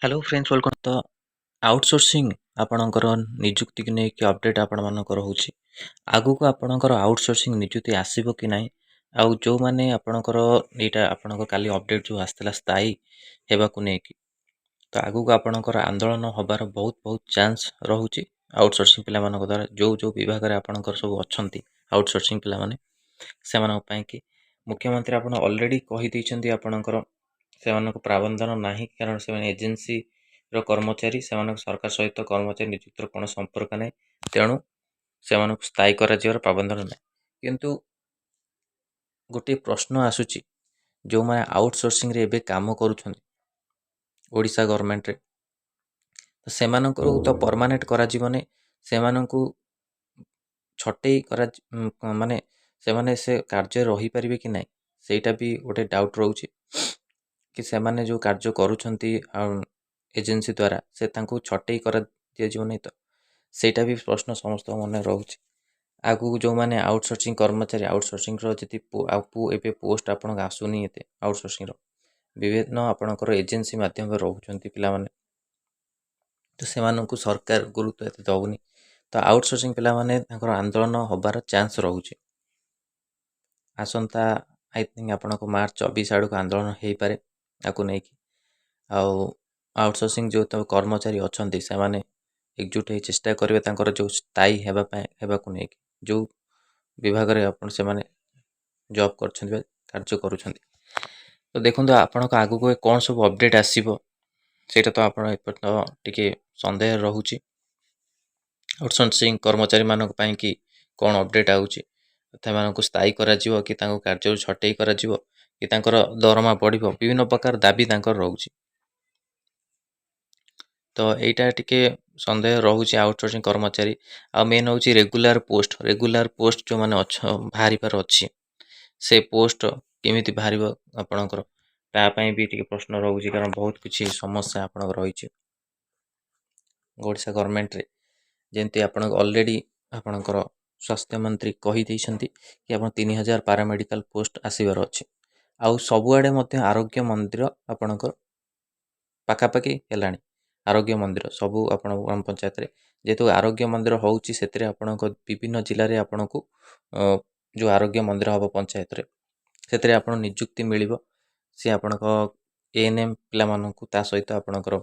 Hello friends welcome तो outsourcing आपणकर निजुक्ति की नहीं अपडेट आपण मानकर होची आगु को आपणकर आउटसोर्सिंग निजुक्ति आसीबो कि नाही आउ जो माने आपणकर एटा आपणकर काली अपडेट जो आस्तला स्थायी हेबा को नहीं कि तो आगु को आपणकर आंदोलन होबार बहुत बहुत चांस रहूची आउटसोर्सिंग पिला मानक द्वारा जो जो विभाग रे आपणकर सब अछंती आउटसोर्सिंग पिला माने सेमान पई कि मुख्यमंत्री आपण ऑलरेडी कहि दैछंती आपणकर सेमानक प्रावधान नाही कारण से एजेन्सी रो कर्मचारी सेमानक सरकार सहित कर्मचारी नियुक्तर कौन संपर्क नहीं तेणु से स्थायी कर प्रावधान ना किंतु गोटे प्रश्न आसूची जो मैंने आउटसोर्सिंग रे एबे काम करूछन ओडिशा गवर्नमेंट रे तो सेमानकर तो परमानेंट करा जीवने सेमानकु छटई करा माने सेमाने से कार्य रही पारिबे कि नहीं सेटा भी गोटे डाउट रहउची कि सेमाने जो कार्य करूछंती एजेन्सी द्वारा से तांको छटई कर दिया जीव नहीं तो सेटा भी प्रश्न समस्त मन रोचे आगु जो माने आउटसोर्सिंग कर्मचारी आउटसोर्सिंग रो जति एबे पोस्ट आपन आसुनी एते आउटसोर्सिंग रो विभिन्न आपनकर एजेन्सी माध्यम रहउछंती पिला माने तो सेमानकु सरकार गुरुत्व एते दउनी तो आउटसोर्सिंग पिला माने तांकर आंदोलन होबार चांस रहउची आसंता आई थिंक आपनको मार्च 24 आड़ को आंदोलन हेई पारे आकु नहीं कि आउटसोर्सिंग जो तो कर्मचारी अच्छे से एकजुट हो चेष्टा करेंगे तांकर जो स्थायी हेबाकु नहीं जो विभाग रे अपन से माने जॉब कर कार्य करुछंती तो देखो आपण आगु को कौन सब अपडेट आसीबो सेटा तो आपण एपर्यंत टिके संदेह रहूची आउटसोर्सिंग कर्मचारी मानक पई कि कौन अपडेट आउची सेमानकु स्थायी करा जिवो कि तांको कार्य छटई करा जिवो कि तांकर दरमा बढ़िबो विभिन्न प्रकार दाबी तांकर रहूची तो यहीटा टिके सन्देह रोचे आउटसोर्सिंग कर्मचारी आ मेन हूँ रेगुलर पोस्ट जो मैंने बाहर पार अच्छी से पोस्ट केमी बाहर आपणकर तापाई भी टिके प्रश्न रोचे कारण बहुत किसी समस्या आप रही ओडिशा गवर्नमेंट रे जमती आप ऑलरेडी आपणकर स्वास्थ्य मंत्री कही कि आप 3000 पारामेडिकल पोस्ट आसबार अच्छे आउ सबुआड़े आरोग्य मंदिर आपणकर पाखापाखि है आरोग्य मंदिर सबू आपण ग्राम पंचायत रे जेतु आरोग्य मंदिर होउची सेतरे आपणक विभिन्न जिले रे आपणकु जो आरोग्य मंदिर हम पंचायत रे सेतरे आपण नियुक्ति मिलिबो से आपणक एएनएम पिला मानकु ता सहित आपणकर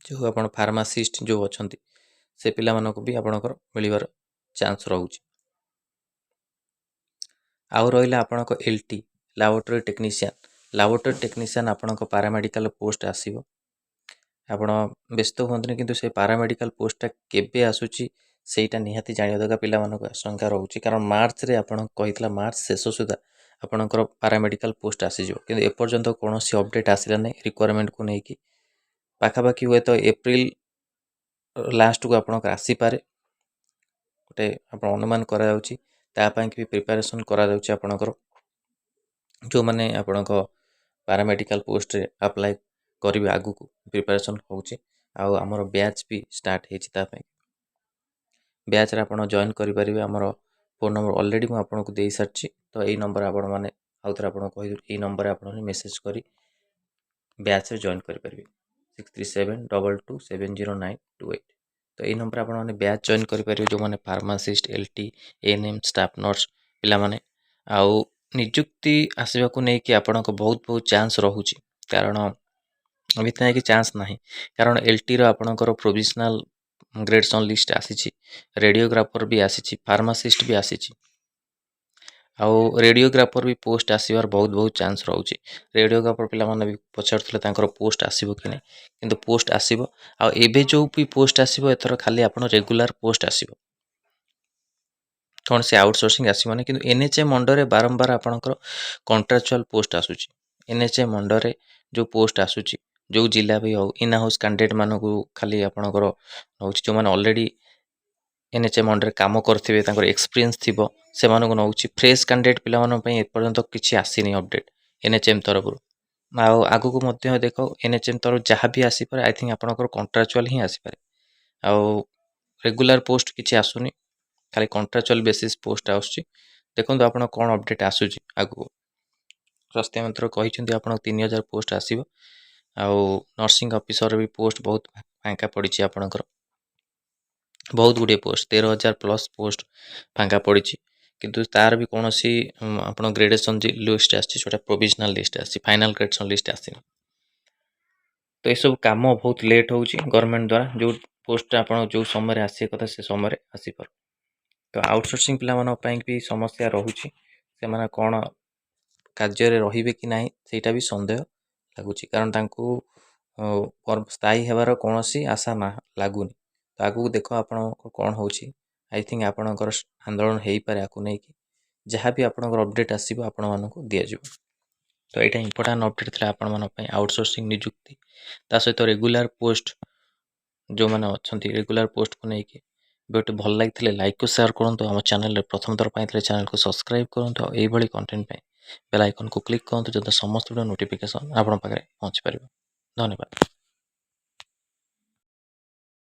जो आपण फार्मासिस्ट जो अछंती से पिला मानकु भी आपणकर मिलिबार चांस रहउची आउ रहिला आपणक एलटी लैबोरेटरी टेक्नीशियन आपणक पैरामेडिकल पोस्ट आसीबो आपण व्यस्त हूँ कि से पारामेडिकल पोस्टा केबे आसूची सेटा निहाती जानिया दरकार पिला मानक आशंका रहउची कारण मार्च रे आपण कहितला मार्च शेष सुधा आपणकर पारामेडिकल पोस्ट आसीजो किंतु एपर्यंत कौनसी अपडेट आसिला नहीं रिक्वायरमेंट को लेकिन पाखापाखि हुए तो एप्रिल लास्ट को आपणकर आसी पारे गोटे आप अनुमान करा जाउची तापाई कि प्रिपरेशन करा जाउची आपणकर जो माने आपणक पारामेडिकल पोस्ट रे अप्लाई करिवे आगु को प्रिपरेशन होउची आउ हमर बैच भी स्टार्ट हेची तापाई बैच रे आपण जॉइन करि परिबे हमर फोन नंबर ऑलरेडी मु आपन को देई सारची तो एई नंबर आपण माने आउथरा आपण कहि एई नंबर रे आपण मेसेज करी बैच रे जॉइन करि परिबे 6372270928 तो एई नंबर आपण माने बैच जॉइन करि परिबे जो माने pharmacist LT ANM staff nurse पिला माने आउ नियुक्ति आसीबा को नै कि आपण को बहुत बहुत चांस रहूची कारण अभी कि चांस नहीं कारण एलटी रो आपणकर प्रोविजनल ग्रेड्स ऑन लिस्ट आसी रेडियोग्राफर भी आसी फार्मासिस्ट भी आसी आउ रेडियोग्राफर भी पोस्ट आसबार बहुत बहुत चांस रोचे रेडियोग्राफर पिला माने भी पचारुले तांकर पोस्ट आसीबो कि नहीं किंतु पोस्ट आसीबो आ एबे जो भी पोस्ट आसीबो एथर खाली आपण रेगुलर पोस्ट आसीबो कौन से आउटसोर्सिंग आसीबो किंतु एनएचएम अंडर बारंबार आपणकर कॉन्ट्रैक्चुअल पोस्ट आसुची एनएचएम अंडर जो पोस्ट आसुची जो जिला भी हो इन हाउस कैंडिडेट मान को खाली आपणकर नौची जो मैंने ऑलरेडी एनएचएम अंडर काम करथिबे तांकर एक्सपीरियंस थिबो से मानको नौची फ्रेश कैंडिडेट पिला मानन पई एपर्यंत किछि आसीनी अपडेट एनएचएम तरफ आगु को मध्य देखो एनएचएम तरफ जहाँ भी आसी पारे आई थिंक आपणकर कॉन्ट्रैक्चुअल ही आसी पारे आउ रेगुलर पोस्ट किछि आसुनी खाली कॉन्ट्रैक्चुअल बेसिस पोस्ट आउची देखंतु आपण कोन अपडेट आसुची आगु स्वास्थ्य मंत्री कहिसेंती आपण 3000 पोस्ट आसीबो ଆଉ ନର୍ସିଂ ଅଫିସର ବି ପୋଷ୍ଟ ବହୁତ ଫାଙ୍କା ପଡ଼ିଛି ଆପଣଙ୍କର। ବହୁତ ଗୁଡ଼ିଏ ପୋଷ୍ଟ 13,000 ପ୍ଲସ୍ ପୋଷ୍ଟ ଫାଙ୍କା ପଡ଼ିଛି, କିନ୍ତୁ ତାର ବି କୌଣସି ଆପଣ ଗ୍ରେଡେସନ୍ ଲିଷ୍ଟ ଆସିଛି, ଯେଉଁଟା ପ୍ରୋଭିଜନାଲ ଲିଷ୍ଟ ଆସିଛି, ଫାଇନାଲ ଗ୍ରେଡେସନ୍ ଲିଷ୍ଟ ଆସିନି। ତ ଏସବୁ କାମ ବହୁତ ଲେଟ୍ ହେଉଛି ଗଭର୍ଣ୍ଣମେଣ୍ଟ ଦ୍ୱାରା, ଯେଉଁ ପୋଷ୍ଟଟା ଆପଣ ଯେଉଁ ସମୟରେ ଆସିବା କଥା ସେ ସମୟରେ ଆସିପାରୁ। ତ ଆଉଟସୋର୍ସିଂ ପିଲାମାନଙ୍କ ପାଇଁ ବି ସମସ୍ୟା ରହୁଛି, ସେମାନେ କ'ଣ କାର୍ଯ୍ୟରେ ରହିବେ କି ନାହିଁ ସେଇଟା ବି ସନ୍ଦେହ ଲାଗୁଛି, କାରଣ ତାଙ୍କୁ ସ୍ଥାୟୀ ହେବାର କୌଣସି ଆଶା ଲାଗୁନି। ତ ଆଗକୁ ଦେଖ ଆପଣଙ୍କ କ'ଣ ହେଉଛି। ଆଇ ଥିଙ୍କ ଆପଣଙ୍କର ଆନ୍ଦୋଳନ ହେଇପାରେ ଆକୁ ନେଇକି, ଯାହା ବି ଆପଣଙ୍କର ଅପଡ଼େଟ୍ ଆସିବ ଆପଣମାନଙ୍କୁ ଦିଆଯିବ। ତ ଏଇଟା ଇମ୍ପୋର୍ଟାଣ୍ଟ ଅପଡ଼େଟ୍ ଥିଲା ଆପଣମାନଙ୍କ ପାଇଁ ଆଉଟସୋର୍ସିଂ ନିଯୁକ୍ତି, ତା ସହିତ ରେଗୁଲାର ପୋଷ୍ଟ ଯେଉଁମାନେ ଅଛନ୍ତି ରେଗୁଲାର ପୋଷ୍ଟକୁ ନେଇକି। ଭିଡ଼ିଓଟି ଭଲ ଲାଗିଥିଲେ ଲାଇକ୍ ଓ ସେୟାର କରନ୍ତୁ। ଆମ ଚ୍ୟାନେଲରେ ପ୍ରଥମ ଥର ପାଇଁ ଥିଲେ ଚ୍ୟାନେଲକୁ ସବସ୍କ୍ରାଇବ୍ କରନ୍ତୁ। ଆଉ ଏଇଭଳି କଣ୍ଟେଣ୍ଟ ପାଇଁ ବେଲ୍ ଆଇକନ୍କୁ କ୍ଲିକ୍ କରନ୍ତୁ, ଯଦି ସମସ୍ତ ଭିଡ଼ିଓ ନୋଟିଫିକେସନ୍ ଆପଣଙ୍କ ପାଖରେ ପହଞ୍ଚିପାରିବ। ଧନ୍ୟବାଦ।